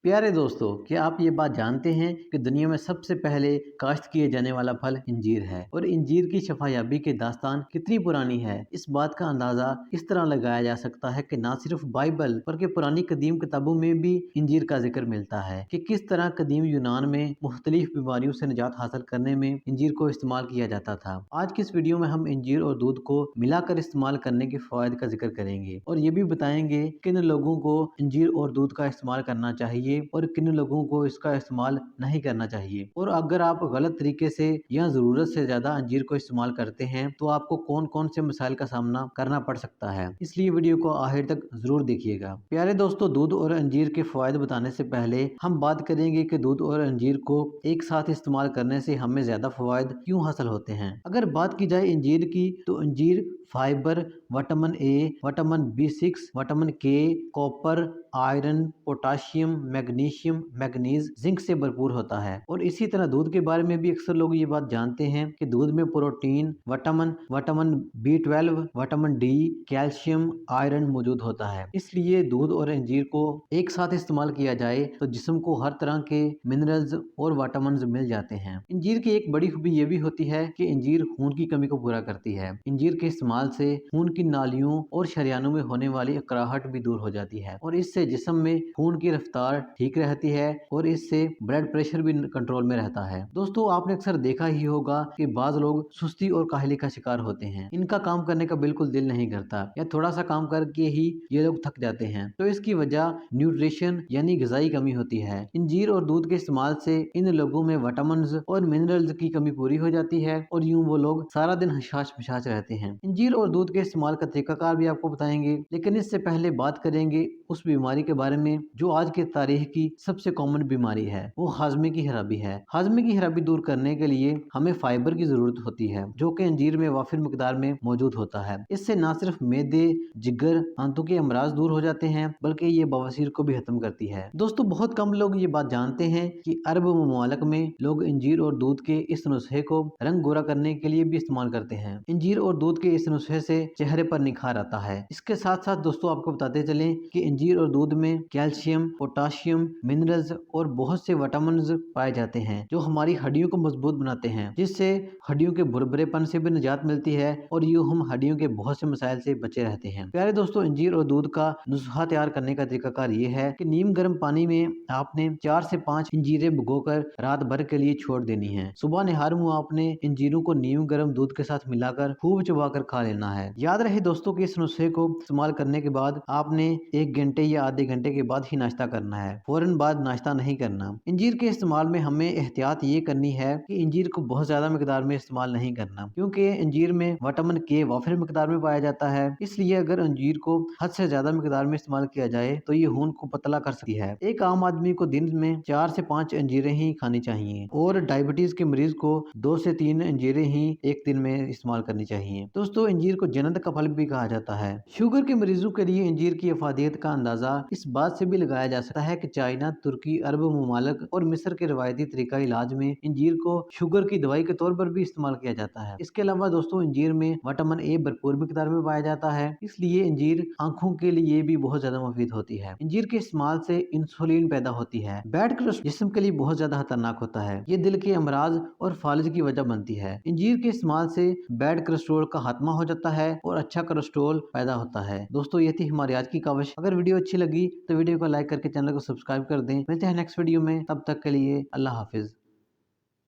प्यारे दोस्तों, क्या आप ये बात जानते हैं कि दुनिया में सबसे पहले काश्त किए जाने वाला फल इंजीर है और इंजीर की शफायाबी की दास्तान कितनी पुरानी है। इस बात का अंदाजा इस तरह लगाया जा सकता है कि ना सिर्फ बाइबल बल्कि पुरानी कदीम किताबों में भी इंजीर का जिक्र मिलता है कि किस तरह कदीम यूनान में मुख्तलिफ बीमारियों से निजात हासिल करने में इंजीर को इस्तेमाल किया जाता था। आज की इस वीडियो में हम इंजीर और दूध को मिलाकर इस्तेमाल करने के फायदे का जिक्र करेंगे और ये भी बताएंगे किन लोगों को इंजीर और दूध का इस्तेमाल करना चाहिए और किन लोगों को इसका इस्तेमाल नहीं करना चाहिए। और अगर आप गलत तरीके से या जरूरत से ज्यादा अंजीर को इस्तेमाल करते हैं तो आपको कौन कौन से मसाइल का सामना करना पड़ सकता है, इसलिए वीडियो को आखिर तक जरूर देखिएगा। प्यारे दोस्तों, दूध और अंजीर के फायदे बताने से पहले हम बात करेंगे कि दूध और अंजीर को एक साथ इस्तेमाल करने से हमें ज्यादा फवायद क्यों हासिल होते हैं। अगर बात की जाए अंजीर की तो अंजीर fibre, vitamin A, vitamin B6, vitamin K, copper, iron, potassium, magnesium, manganese, zinc से भरपूर होता है। और इसी तरह दूध के बारे में भी अक्सर लोग ये बात जानते हैं कि दूध में protein, vitamin B12, vitamin D, calcium, iron मौजूद होता है। इसलिए दूध और अंजीर को एक साथ इस्तेमाल किया जाए तो जिस्म को हर तरह के मिनरल्स और विटामिन मिल जाते हैं। अंजीर की एक बड़ी खूबी ये भी होती है कि अंजीर खून की कमी को पूरा करती है। अंजीर के इस्तेमाल से खून की नालियों और शरियानों में होने वाली अकड़ाहट भी दूर हो जाती है और इससे जिस्म में खून की रफ्तार ठीक रहती है और इससे ब्लड प्रेशर भी कंट्रोल में रहता है। दोस्तों, आपने अक्सर देखा ही होगा कि बाज लोग सुस्ती और काहली का शिकार होते हैं। इनका काम करने का बिल्कुल दिल नहीं करता या थोड़ा सा काम करके ही ये लोग थक जाते हैं। तो इसकी वजह न्यूट्रिशन यानी ग़िज़ाई कमी होती है। अंजीर और दूध के इस्तेमाल से इन लोगों में विटामिन और मिनरल्स की कमी पूरी हो जाती है और यूं वो लोग सारा दिन हशाश पिशाच रहते हैं। अंजीर और दूध के इस्तेमाल का तरीकाकार भी आपको बताएंगे, लेकिन इससे पहले बात करेंगे उस बीमारी के बारे में जो आज के तारीख की सबसे कॉमन बीमारी है, वो हाजमे की खराबी है। हाजमे की खराबी दूर करने के लिए हमें फाइबर की जरूरत होती है जो कि अंजीर में वाफिर मिकदार में मौजूद होता है। इससे न सिर्फ मैदे, जिगर, आंतों के अमराज दूर हो जाते हैं बल्कि ये बवासीर को भी खत्म करती है। दोस्तों, बहुत कम लोग ये बात जानते हैं कि अरब ममालिक में लोग अंजीर और दूध के इस नुस्खे को रंग गोरा करने के लिए भी इस्तेमाल करते हैं। अंजीर और दूध के इस नुस्खे से चेहरे पर निखार आता है। इसके साथ साथ दोस्तों आपको बताते चलें कि अंजीर और दूध में कैल्शियम, पोटाशियम, मिनरल्स और बहुत से विटामिन पाए जाते हैं जो हमारी हड्डियों को मजबूत बनाते हैं, जिससे हड्डियों के भुरभुरेपन से भी निजात मिलती है और यूं हम हड्डियों के बहुत से मसाइल से बचे रहते हैं। प्यारे दोस्तों, अंजीर और दूध का नुस्खा तैयार करने का तरीकाकार ये है कि नीम गर्म पानी में आपने 4 से 5 अंजीरें भिगोकर रात भर के लिए छोड़ देनी है। सुबह निहार मुंह आपने अंजीरों को नीम गर्म दूध के साथ मिलाकर खूब चबाकर खा लेना है। याद रहे दोस्तों कि इस नुस्खे को इस्तेमाल करने के बाद आपने 1 घंटे या आधे घंटे के बाद ही नाश्ता करना है, फौरन बाद नाश्ता नहीं करना। अंजीर के इस्तेमाल में हमें एहतियात ये करनी है कि अंजीर को बहुत ज्यादा मिकदार में इस्तेमाल नहीं करना, क्योंकि अंजीर में विटामिन के वाफिर मिकदार में पाया जाता है। इसलिए अगर अंजीर को हद से ज्यादा मिकदार में इस्तेमाल किया जाए तो ये खून को पतला कर सकती है। एक आम आदमी को दिन में 4 से 5 अंजीरें ही खानी चाहिए और डायबिटीज के मरीज को 2 से 3 अंजीरें ही एक दिन में इस्तेमाल करनी चाहिए। दोस्तों, अंजीर को जन्नत का फल भी कहा जाता है। शुगर के मरीजों के लिए अंजीर की अफादियत का अंदाजा इस बात से भी लगाया जा सकता है कि चाइना, तुर्की, अरब ममालिक और मिस्र के रवायती तरीका इलाज में अंजीर को शुगर की दवाई के तौर पर भी इस्तेमाल किया जाता है। इसके अलावा दोस्तों, अंजीर में विटामिन ए भरपूर मिकदार में पाया जाता है, इसलिए अंजीर आंखों के लिए भी बहुत ज्यादा मुफीद होती है। अंजीर के इस्तेमाल से इंसुलिन पैदा होती है। बैड कोलेस्ट्रॉल जिस्म के लिए बहुत ज्यादा खतरनाक होता है, ये दिल के अमराज और फालिज की वजह बनती है। अंजीर के इस्तेमाल से बैड कोलेस्ट्रॉल का खात्मा हो जाता है और अच्छा कोलेस्ट्रॉल पैदा होता है। दोस्तों, ये थी हमारी आज की काविश। अगर वीडियो अच्छी लगी तो वीडियो को लाइक करके चैनल को सब्सक्राइब कर दें। मिलते हैं नेक्स्ट वीडियो में, तब तक के लिए अल्लाह हाफिज।